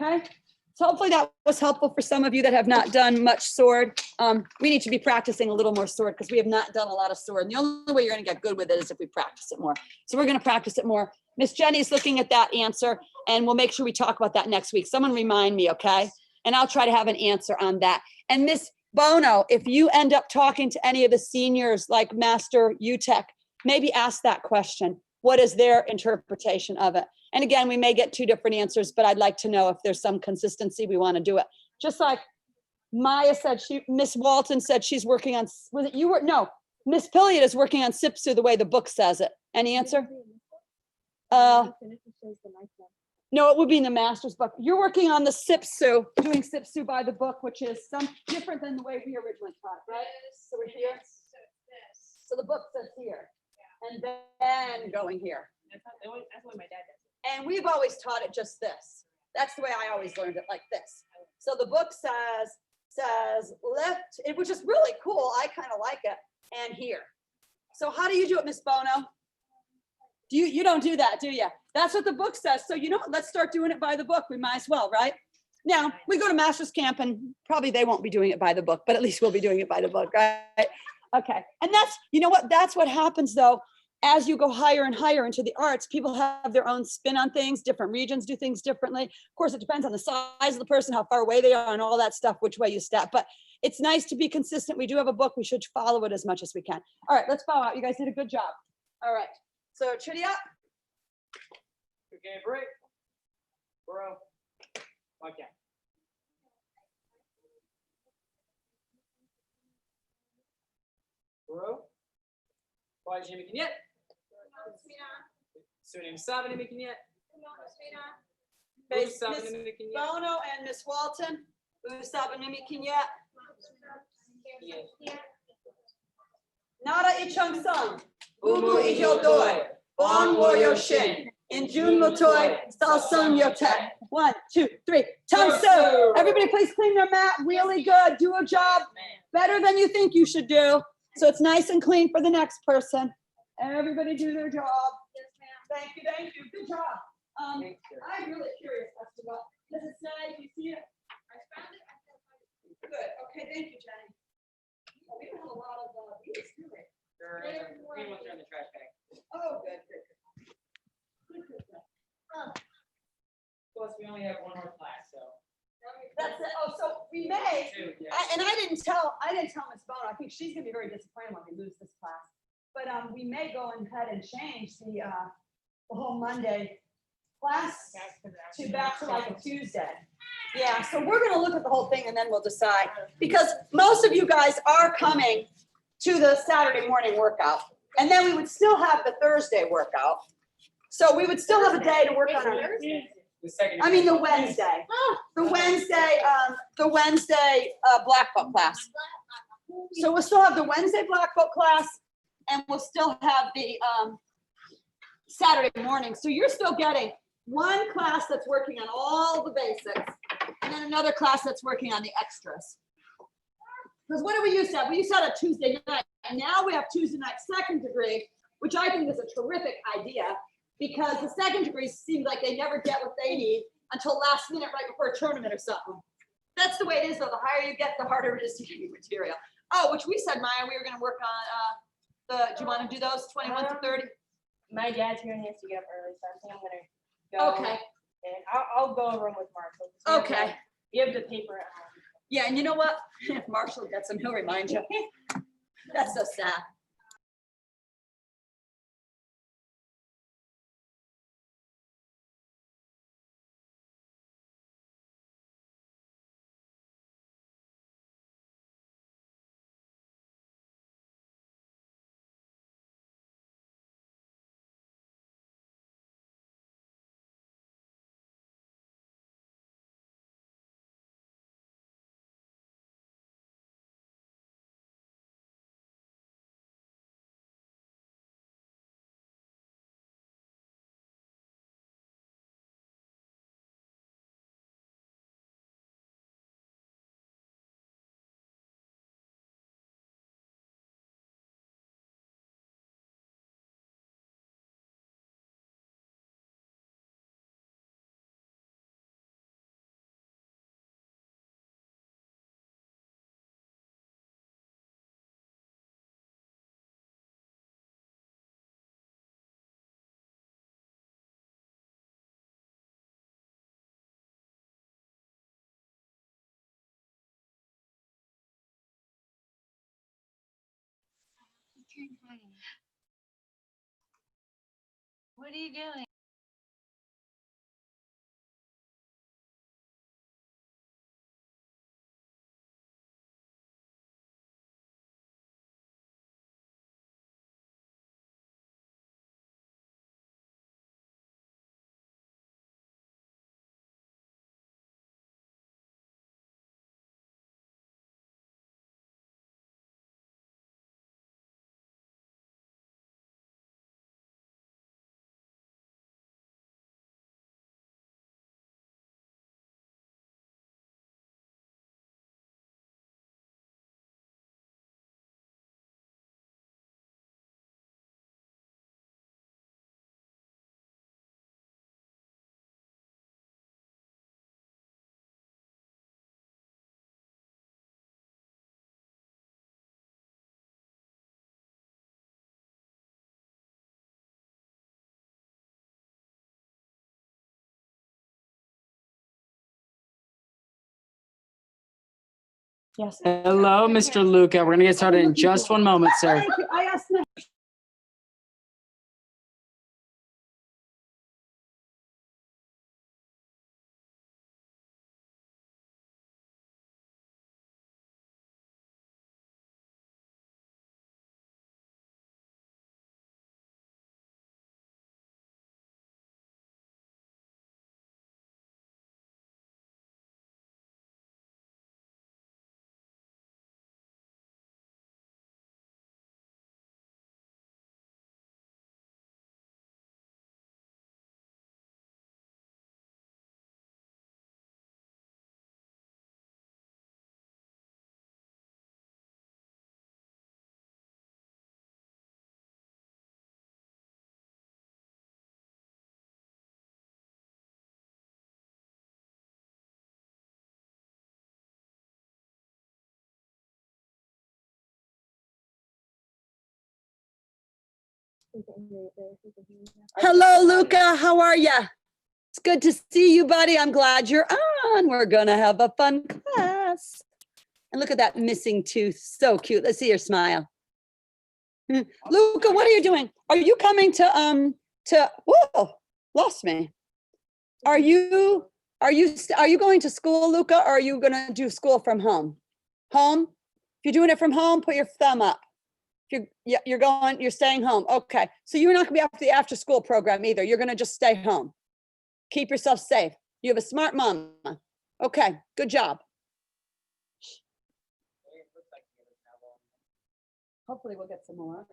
Okay, so hopefully that was helpful for some of you that have not done much sword. We need to be practicing a little more sword because we have not done a lot of sword. And the only way you're going to get good with it is if we practice it more. So we're going to practice it more. Miss Jenny's looking at that answer, and we'll make sure we talk about that next week. Someone remind me, okay? And I'll try to have an answer on that. And Miss Bono, if you end up talking to any of the seniors like Master UTEC, maybe ask that question. What is their interpretation of it? And again, we may get 2 different answers, but I'd like to know if there's some consistency, we want to do it. Just like Maya said, Miss Walton said she's working on, was it you were, no, Miss Pilliot is working on SIPSU the way the book says it. Any answer? No, it would be in the master's book. You're working on the SIPSU, doing SIPSU by the book, which is some different than the way we originally taught, right? So we're here. So the book says here, and then going here. That's what my dad does. And we've always taught it just this. That's the way I always learned it, like this. So the book says lift, which is really cool. I kind of like it. And here. So how do you do it, Miss Bono? You don't do that, do you? That's what the book says. So you know what? Let's start doing it by the book. We might as well, right? Now, we go to master's camp and probably they won't be doing it by the book, but at least we'll be doing it by the book, right? Okay. And that's, you know what? That's what happens though. As you go higher and higher into the arts, people have their own spin on things. Different regions do things differently. Of course, it depends on the size of the person, how far away they are, and all that stuff, which way you step. But it's nice to be consistent. We do have a book. We should follow it as much as we can. All right, let's bow out. You guys did a good job. All right. So chitty up. Okay, break. Bro. Okay. Bro. Boy, Jimmy Kinyet. Sunim Sabini Mikinyet. Miss Sabini Mikinyet. Bono and Miss Walton, Usabanimi Kinyet, Nara Ichung Sung, Ubu Ijil Doi, Bon Warrior Shin, in June Motoy, Salsun Yotek. 1, 2, 3, Tung Su. Everybody please clean their mat, really good, do a job better than you think you should do. So it's nice and clean for the next person. Everybody do their job. Thank you, good job. I'm really curious as to what, does it say, do you see it? Good, okay, thank you, Jenny. Oh, we don't have a lot of, these, do we? Green ones are in the trash bag. Oh, good, good, good. Plus, we only have one more class, so. That's it, oh, so we may, Two, yeah. I didn't tell Ms. Bono, I think she's gonna be very disappointed when we lose this class. But, we may go ahead and change the whole Monday class to back to like a Tuesday. Yeah, so we're gonna look at the whole thing and then we'll decide, because most of you guys are coming to the Saturday morning workout. And then we would still have the Thursday workout. So we would still have a day to work on our, The second. I mean, the Wednesday. The Wednesday black belt class. So we'll still have the Wednesday black belt class and we'll still have the Saturday morning. So you're still getting one class that's working on all the basics and then another class that's working on the extras. Because what do we used to have? We used to have a Tuesday night, and now we have Tuesday night second degree, which I think is a terrific idea because the second degrees seem like they never get what they need until last minute right before a tournament or something. That's the way it is though. The higher you get, the harder it is to get your material. Oh, which we said, Maya, we were going to work on do you want to do those 21 to 30? My dad's here and he has to get up early, so I think I'm gonna go. Okay, And I'll go over with Marshall. okay. You have the paper at home. Yeah, and you know what? If Marshall gets them, he'll remind you. That's so sad. What are you doing? Yes. Hello, Mr. Luca. We're gonna get started in just one moment, sir. Thank you. I asked Hello, Luca. How are ya? It's good to see you, buddy. I'm glad you're on. We're gonna have a fun class. And look at that missing tooth. So cute. Let's see your smile. Luca, what are you doing? Are you coming to, whoa, lost me. Are you going to school, Luca, or are you gonna do school from home? Home? If you're doing it from home, put your thumb up. If you're staying home. Okay. So you're not gonna be after the after school program either. You're gonna just stay home. Keep yourself safe. You have a smart mom. Okay, good job. Hopefully we'll get some more.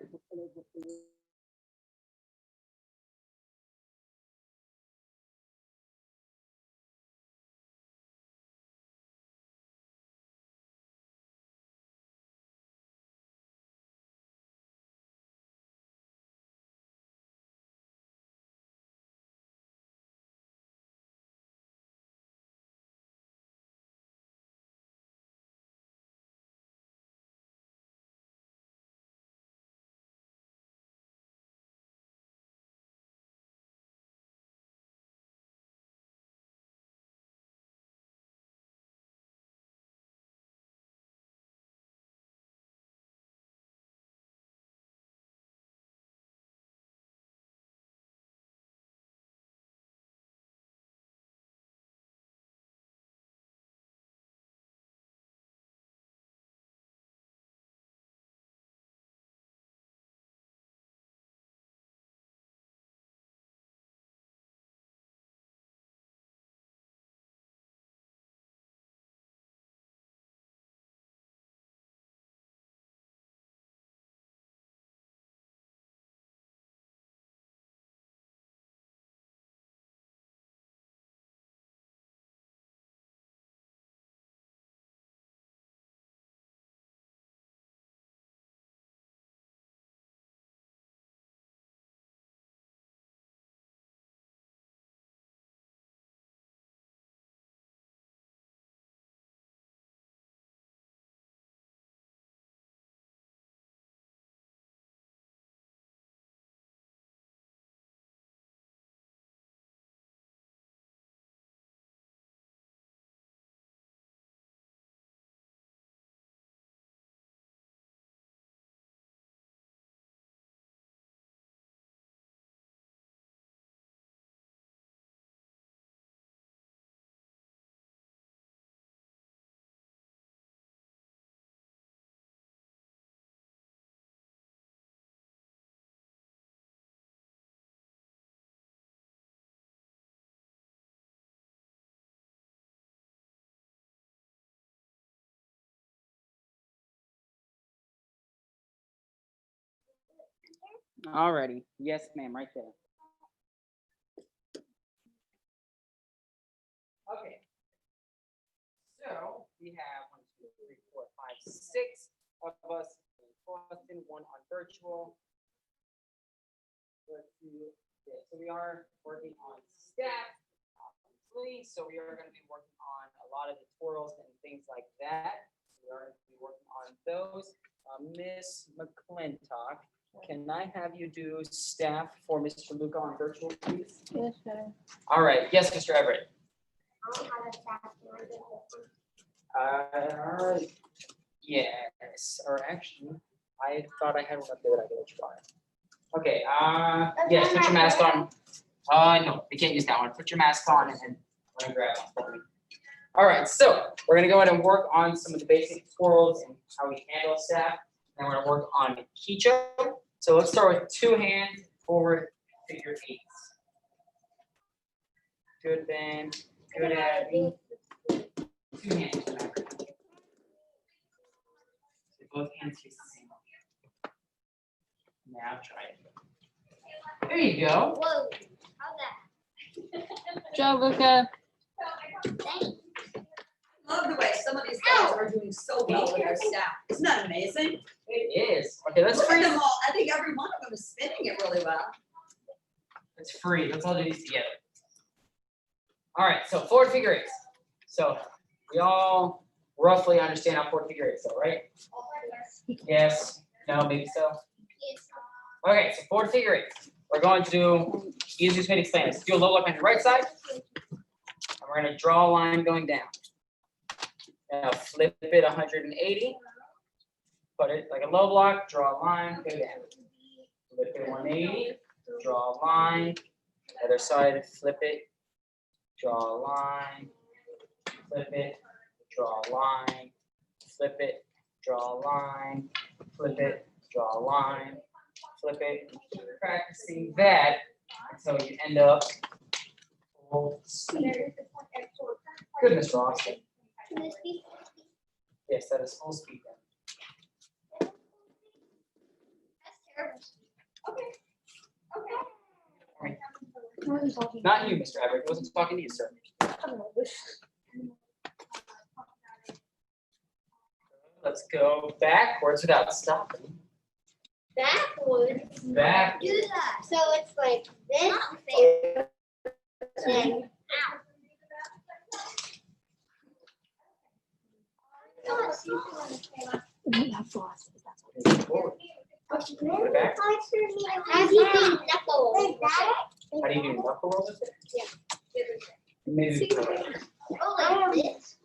Alrighty. Yes, ma'am, right there. Okay. So we have 1, 2, 3, 4, 5, 6 of us in Boston, 1 on virtual. Let's see. Yeah, so we are working on staff, obviously. So we are going to be working on a lot of tutorials and things like that. We are going to be working on those. Miss McClintock, can I have you do staff for Mr. Luca on virtual, please? Yes, sir. All right. Yes, Mr. Everett. Yes, or actually, I thought I had one up there that I could try. Okay, yes, put your mask on. No, we can't use that one. Put your mask on and I'm gonna grab one for me. All right, so we're gonna go ahead and work on some of the basic tutorials and how we handle staff. And we're gonna work on Kicho. So let's start with 2 hand forward figure 8s. Good, Ben. Good, Abby. 2 hands, remember. So both hands face the same way. Now try it. There you go. Whoa, how's that? Joe, Luca. Thanks. Love the way some of these guys are doing so well with their staff. Isn't that amazing? It is. Okay, let's Look at freeze. them all. I think every one of them is spinning it really well. Let's freeze. Let's all do these together. All right, so forward figure 8s. So we all roughly understand how forward figure 8s are, right? Yes. No, maybe so. Okay, so for figure eight, we're going to do, easiest way to explain this, do a low block on your right side. And we're gonna draw a line going down. Now flip it 180. Put it like a low block, draw a line, go down. Flip it 180, draw a line. Other side, flip it, draw a line, flip it, draw a line, flip it, draw a line, flip it, draw a line, flip it. Keep practicing that until you end up full speed. Goodness, Ross. Yes, that is full speed. Not you, Mr. Everett. He wasn't talking to you, sir. Let's go backwards without stopping. Backwards. Back. Do that. So it's like this thing. Then Forward. Put it back. how do you do knuckles? How do you do knuckle roll with it? Maybe. Oh, like this.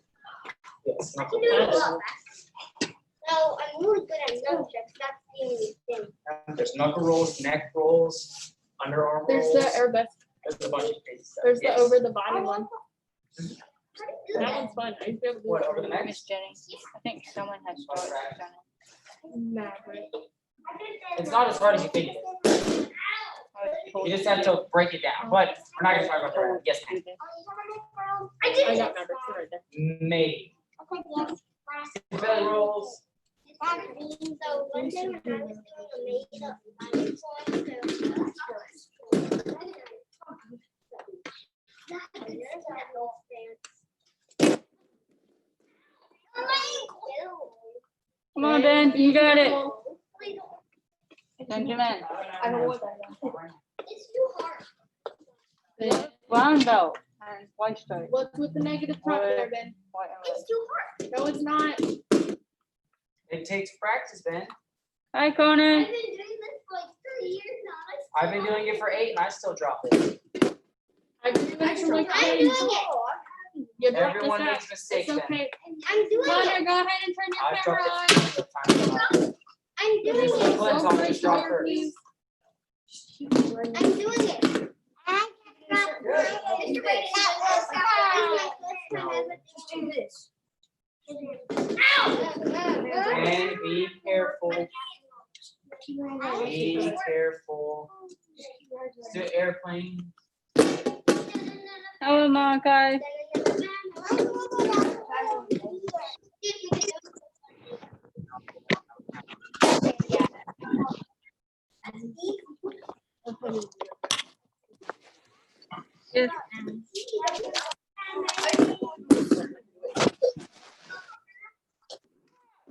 Yes, I knuckle can do it a rolls. lot faster. So I'm really good at nunchucks. That's the only thing. There's knuckle rolls, neck rolls, underarm There's rolls. the airbus. There's a bunch of crazy stuff. There's the Yes. over the body one. How do you do That that? one's fun. I used to be able to do What, it over the neck? Miss Jenny, I think someone has What's started that? on it. Maverick. It's not as hard as you think it is. You just have to break it down, but we're not gonna talk about that. right now. Yes, ma'am. I I did got Maverick right there. Maybe. Belly rolls. So one day when I was doing a makeup, I was going to. Come on, Ben, you got it. It's Benjamin, I don't know what that is. too hard. brown belt and white stripe. What's with the negative front there, Ben? White and It's too hard. No, it's not. It takes practice, Ben. red. Hi, I've Conan. been doing this for like 3 years now. I've been doing it for 8 and I still drop it. I've been doing it for like I'm 10. doing it. You dropped this Everyone out. makes mistakes, It's Ben. okay. I'm doing Connor, it. go ahead and turn your I've camera dropped on. it so many times. I'm doing This is it. Clint's on just drop first. Please. I'm doing it. Mr. Brady, And be careful, be careful. Let's do airplane. Hello, Malachi. Yes.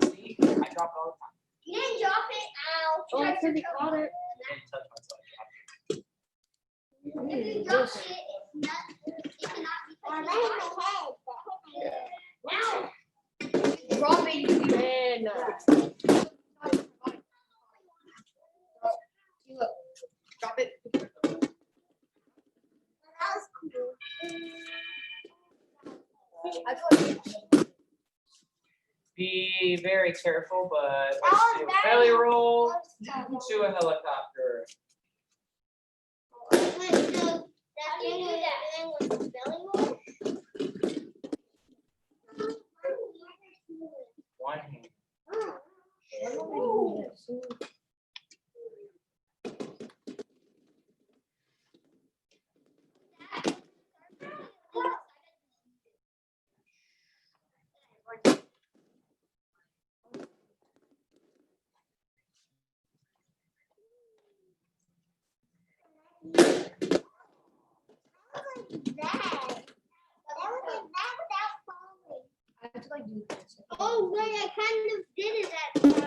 See, I drop it all You didn't drop it out. Oh, I said you caught it. the time. I didn't touch myself. If you drop it, it's not, it cannot be Now. Drop it, Ben. Drop it. Be very careful, but let's do a belly roll to a helicopter. One hand. Oh, wait, I kind of did it at